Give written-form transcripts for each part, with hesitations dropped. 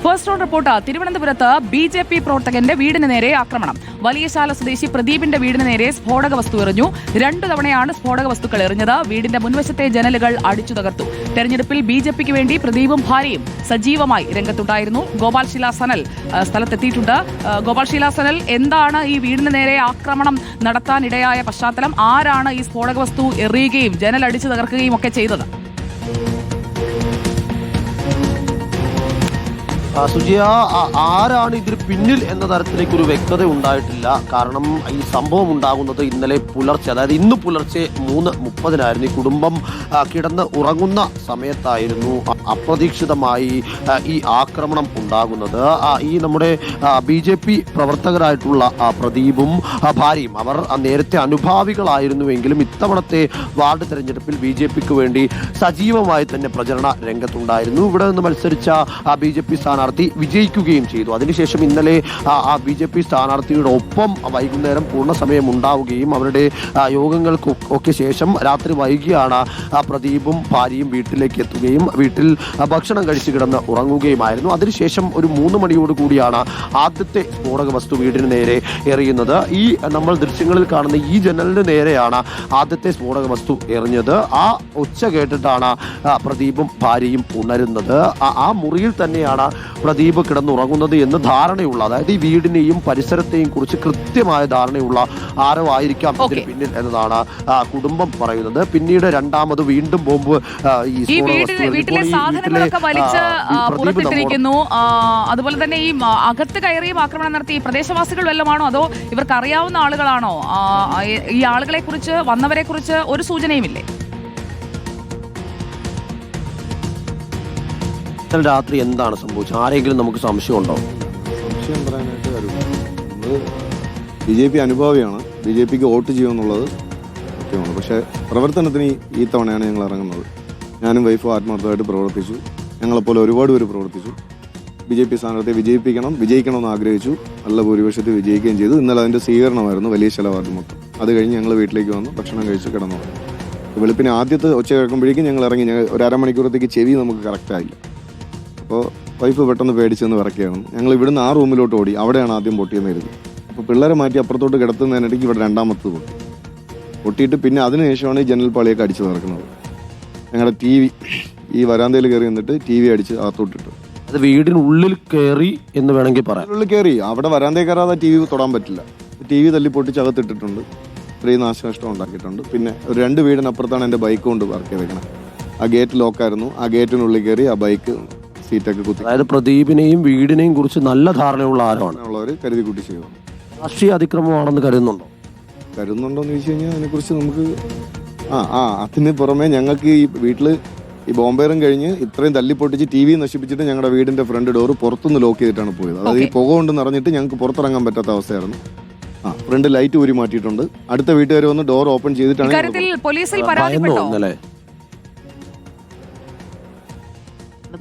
First round report. തിരുവനന്തപുരത്ത് BJP. പ്രവർത്തകന്റെ വീടിന് നേരെ ആക്രമണം. വലിയശാല സ്വദേശി പ്രദീപിന്റെ വീടിന് നേരെ സ്ഫോടക വസ്തു എറിഞ്ഞു. 2 തവണയാണ് സ്ഫോടക വസ്തുക്കൾ എറിഞ്ഞത്. വീടിന്റെ മുൻവശത്തെ ജനലുകൾ അടിച്ചു തകർത്തു. തെരഞ്ഞെടുപ്പിൽ ബി.ജെ.പിക്ക് വേണ്ടി പ്രദീപും ഭാര്യയും സജീവമായി രംഗത്തുണ്ടായിരുന്നു. ഗോപാൽ ശീലാസനൽ സ്ഥലത്തെത്തിയിട്ടുണ്ട്. ഗോപാൽ ശീലാസനൽ, എന്താണ് ഈ വീടിന് നേരെ ആക്രമണം നടത്താനിടയായ പശ്ചാത്തലം? ആരാണ് ഈ സ്ഫോടക വസ്തു എറിയുകയും ജനൽ അടിച്ചു തകർക്കുകയും ഒക്കെ ചെയ്തത്? സുജിയ, ആരാണ് ഇതിന് പിന്നിൽ എന്ന തരത്തിലേക്ക് ഒരു വ്യക്തത ഉണ്ടായിട്ടില്ല. കാരണം ഈ സംഭവം ഉണ്ടാകുന്നത് ഇന്നലെ പുലർച്ചെ, അതായത് ഇന്ന് പുലർച്ചെ 3:30 ഈ കുടുംബം കിടന്ന് ഉറങ്ങുന്ന സമയത്തായിരുന്നു അപ്രതീക്ഷിതമായി ഈ ആക്രമണം ഉണ്ടാകുന്നത്. ഈ നമ്മുടെ ബി.ജെ.പി. പ്രവർത്തകരായിട്ടുള്ള പ്രദീപും ഭാര്യയും അവർ നേരത്തെ അനുഭാവികളായിരുന്നുവെങ്കിലും ഇത്തവണത്തെ വാർഡ് തെരഞ്ഞെടുപ്പിൽ ബി.ജെ.പിക്ക് വേണ്ടി സജീവമായി തന്നെ പ്രചരണ രംഗത്തുണ്ടായിരുന്നു. ഇവിടെ നിന്ന് മത്സരിച്ച ബി.ജെ.പി. സ്ഥാനാർത്ഥി വിജയിക്കുകയും ചെയ്തു. അതിനുശേഷം ഇന്നലെ ആ ബി.ജെ.പി. സ്ഥാനാർത്ഥിയുടെ ഒപ്പം വൈകുന്നേരം പൂർണ്ണസമയം ഉണ്ടാവുകയും അവരുടെ യോഗങ്ങൾക്കൊക്കെ ശേഷം രാത്രി വൈകിയാണ് പ്രദീപും ഭാര്യയും വീട്ടിലേക്ക് എത്തുകയും വീട്ടിൽ ഭക്ഷണം കഴിച്ചു കിടന്ന് ഉറങ്ങുകയുമായിരുന്നു. അതിനുശേഷം ഒരു 3 മണിയോട് കൂടിയാണ് ആദ്യത്തെ സ്ഫോടക വസ്തു വീടിന് നേരെ എറിയുന്നത്. ഈ നമ്മൾ ദൃശ്യങ്ങളിൽ കാണുന്ന ഈ ജനലിന് നേരെയാണ് ആദ്യത്തെ സ്ഫോടക വസ്തു എറിഞ്ഞത്. ആ ഒച്ച കേട്ടിട്ടാണ് പ്രദീപും ഭാര്യയും ഉണരുന്നത്. ആ മുറിയിൽ തന്നെയാണ് പ്രദീപ് കിടന്നുറങ്ങുന്നത് എന്ന് ധാരണയുള്ള, അതായത് ഈ വീടിനെയും പരിസരത്തെയും കുറിച്ച് കൃത്യമായ ധാരണയുള്ള ആരോ ആയിരിക്കാം ഇതിന് പിന്നിൽ എന്നതാണ് കുടുംബം പറയുന്നത്. പിന്നീട് രണ്ടാമത് വീണ്ടും ബോംബ് വീട്ടിലെ സാധനങ്ങളൊക്കെ വലിച്ച് പുറത്തിട്ടിരിക്കുന്നു. അതുപോലെ തന്നെ ഈ അകത്ത് കയറിയും ആക്രമണം നടത്തി പ്രദേശവാസികൾ വല്ലതുമാണോ അതോ ഇവർക്ക് അറിയാവുന്ന ആളുകളാണോ? ഈ ആളുകളെ കുറിച്ച്, വന്നവരെ കുറിച്ച് ഒരു സൂചനയുമില്ലേ? രാത്രി എന്താണ് സംഭവിച്ചത്? ആരെങ്കിലും നമുക്ക് സംശയമുണ്ടോ? സംശയം പറയാനായിട്ട് നമ്മൾ ബി.ജെ.പി. അനുഭാവിയാണ്, ബി.ജെ.പിക്ക് വോട്ട് ചെയ്യുമെന്നുള്ളത് സത്യമാണ്. പക്ഷേ പ്രവർത്തനത്തിന് ഈ തവണയാണ് ഞങ്ങൾ ഇറങ്ങുന്നത്. ഞാനും വൈഫും ആത്മാർത്ഥമായിട്ട് പ്രവർത്തിച്ചു. ഞങ്ങളെപ്പോലെ ഒരുപാട് പേര് പ്രവർത്തിച്ചു. ബി.ജെ.പി. സ്ഥാനാർത്ഥിയെ വിജയിക്കണമെന്ന് ആഗ്രഹിച്ചു. നല്ല ഭൂരിപക്ഷത്തിൽ വിജയിക്കുകയും ചെയ്തു. ഇന്നലെ അതിൻ്റെ സ്വീകരണമായിരുന്നു വലിയശാല വാർഡ് മൊത്തം. അത് കഴിഞ്ഞ് ഞങ്ങൾ വീട്ടിലേക്ക് വന്നു ഭക്ഷണം കഴിച്ച് കിടന്നു. വെളുപ്പിന് ആദ്യത്തെ ഒച്ച കേൾക്കുമ്പോഴേക്കും ഞങ്ങൾ ഇറങ്ങി. ഒരു അരമണിക്കൂറത്തേക്ക് ചെവി നമുക്ക് കറക്റ്റായില്ല. അപ്പോൾ വൈഫ് പെട്ടെന്ന് പേടിച്ചെന്ന് വിറക്കുകയാണ്. ഞങ്ങൾ ഇവിടുന്ന് ആ റൂമിലോട്ട് ഓടി. അവിടെയാണ് ആദ്യം പൊട്ടിയെന്ന് കരുതി. അപ്പോൾ പിള്ളേരെ മാറ്റി അപ്പുറത്തോട്ട് കിടത്തുന്നതിനിടയ്ക്ക് ഇവിടെ രണ്ടാമത്തത് പൊട്ടിയിട്ട് പിന്നെ അതിനുശേഷമാണ് ഈ ജനൽ പാളിയൊക്കെ അടിച്ചു നടക്കുന്നത്. ഞങ്ങളുടെ TV ഈ വരാന്തയിൽ കയറി നിന്നിട്ട് TV അടിച്ച് അകത്തോട്ടിട്ടു. അത് വീടിനുള്ളിൽ കയറി എന്ന് വേണമെങ്കിൽ പറയാം. ഉള്ളിൽ കയറി അവിടെ വരാന്തയിൽ കയറാതെ TV തൊടാൻ പറ്റില്ല. TV തല്ലി പൊട്ടിച്ച് അകത്തിട്ടിട്ടുണ്ട്. ഇത്രയും നാശനഷ്ടം ഉണ്ടാക്കിയിട്ടുണ്ട്. പിന്നെ ഒരു 2 വീടിനപ്പുറത്താണ് എൻ്റെ ബൈക്ക് കൊണ്ട് പാർക്ക് ചെയ്തേക്കണം. ആ ഗേറ്റ് ലോക്കായിരുന്നു. ആ ഗേറ്റിനുള്ളിൽ കയറി ആ ബൈക്ക് സീറ്റൊക്കെ കുത്തി. അതായത് പ്രദീപിനെയും വീടിനെയും കുറിച്ച് നല്ല ധാരണയുള്ള ആരാണ് ഉള്ളവർ കരുതി കൂട്ടി ചെയ്യുന്നു. രാഷ്ട്രീയ അതിക്രമമാണെന്ന് കരുതുന്നുണ്ടോന്ന് ചോദിച്ചു കഴിഞ്ഞാൽ അതിനെക്കുറിച്ച് നമുക്ക് അതിന് പുറമെ ഞങ്ങൾക്ക് ഈ വീട്ടിൽ ഈ ബോംബേറും കഴിഞ്ഞ് ഇത്രയും തല്ലിപ്പൊട്ടിച്ച് TV നശിപ്പിച്ചിട്ട് ഞങ്ങളുടെ വീടിന്റെ ഫ്രണ്ട് ഡോർ പുറത്തുനിന്ന് ലോക്ക് ചെയ്തിട്ടാണ് പോയത്. അതായത് ഈ പുക കൊണ്ട് നിറഞ്ഞിട്ട് ഞങ്ങൾക്ക് പുറത്തിറങ്ങാൻ പറ്റാത്ത അവസ്ഥയായിരുന്നു. ഫ്രണ്ട് ലൈറ്റ് ഊരി മാറ്റിയിട്ടുണ്ട്. അടുത്ത വീട്ടുകാർ വന്ന് ഡോർ ഓപ്പൺ ചെയ്തിട്ടാണ്.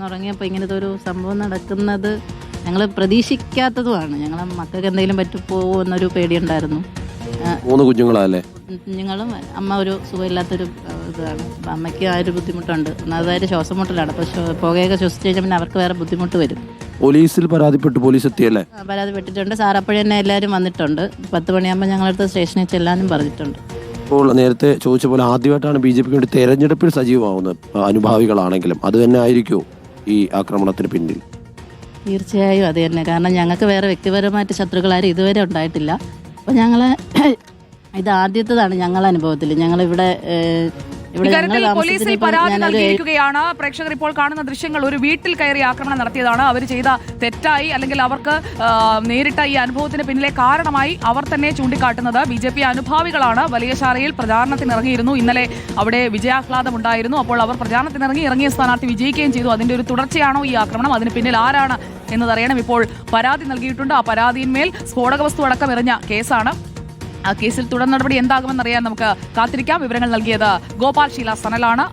ഉറങ്ങിയപ്പോൾ ഇങ്ങനത്തെ ഒരു സംഭവം നടക്കുന്നത് ഞങ്ങൾ പ്രതീക്ഷിക്കാത്തതുമാണ്. ഞങ്ങളെ മക്കൾക്ക് എന്തെങ്കിലും പറ്റിപ്പോവോ എന്നൊരു പേടിയുണ്ടായിരുന്നു. 3 കുഞ്ഞുങ്ങളല്ലേ? കുഞ്ഞുങ്ങളും അമ്മ ഒരു സുഖമില്ലാത്തൊരു ഇതാണ്. അപ്പം അമ്മയ്ക്ക് ആ ഒരു ബുദ്ധിമുട്ടുണ്ട്. അതായത് ശ്വാസം മുട്ടലാണ്. അപ്പോൾ പുകയൊക്കെ ശ്വസിച്ച് കഴിഞ്ഞാൽ പിന്നെ അവർക്ക് വേറെ ബുദ്ധിമുട്ട് വരും. പോലീസിൽ പരാതിപ്പെട്ടു, പോലീസ് എത്തിയല്ലേ? പരാതിപ്പെട്ടിട്ടുണ്ട് സാർ. അപ്പോഴേ തന്നെ എല്ലാവരും വന്നിട്ടുണ്ട്. 10 മണിയാകുമ്പോൾ ഞങ്ങളടുത്ത് സ്റ്റേഷനിൽ ചെല്ലാനും പറഞ്ഞിട്ടുണ്ട്. ഇപ്പോൾ നേരത്തെ ചോദിച്ച പോലെ ആദ്യമായിട്ടാണ് ബി.ജെ.പിക്ക് വേണ്ടി തെരഞ്ഞെടുപ്പിൽ സജീവമാവുന്നത്. അനുഭാവികളാണെങ്കിലും അത് തന്നെ ആയിരിക്കുമോ ഈ ആക്രമണത്തിന് പിന്നിൽ? തീർച്ചയായും അത് തന്നെ. കാരണം ഞങ്ങൾക്ക് വേറെ വ്യക്തിപരമായിട്ട് ശത്രുക്കളാരും ഇതുവരെ ഉണ്ടായിട്ടില്ല. അപ്പോൾ ഞങ്ങൾ ഇത് ആദ്യത്തേതാണ് ഞങ്ങളുടെ അനുഭവത്തിൽ. ഞങ്ങളിവിടെ പോലീസിൽ പരാതി നൽകിയിരിക്കുകയാണ്. പ്രേക്ഷകർ ഇപ്പോൾ കാണുന്ന ദൃശ്യങ്ങൾ ഒരു വീട്ടിൽ കയറി ആക്രമണം നടത്തിയതാണ്. അവർ ചെയ്ത തെറ്റായി, അല്ലെങ്കിൽ അവർക്ക് നേരിട്ട ഈ അനുഭവത്തിന് പിന്നിലെ കാരണമായി അവർ തന്നെ ചൂണ്ടിക്കാട്ടുന്നത് ബി.ജെ.പി. അനുഭാവികളാണ്. വലിയശാലയിൽ പ്രചാരണത്തിന് ഇറങ്ങിയിരുന്നു. ഇന്നലെ അവിടെ വിജയാഹ്ലാദം ഉണ്ടായിരുന്നു. അപ്പോൾ അവർ പ്രചാരണത്തിനിറങ്ങി, ഇറങ്ങിയ സ്ഥാനാർത്ഥി വിജയിക്കുകയും ചെയ്തു. അതിന്റെ ഒരു തുടർച്ചയാണോ ഈ ആക്രമണം? അതിന് പിന്നിൽ ആരാണ് എന്നതറിയണം. ഇപ്പോൾ പരാതി നൽകിയിട്ടുണ്ട്. ആ പരാതിയിന്മേൽ സ്ഫോടക വസ്തു അടക്കം എറിഞ്ഞ കേസാണ്. ആ കേസിൽ തുടർ നടപടി എന്താകുമെന്നറിയാൻ നമുക്ക് കാത്തിരിക്കാം. വിവരങ്ങൾ നൽകിയത് ഗോപാൽ ശീലാസനലാണ്.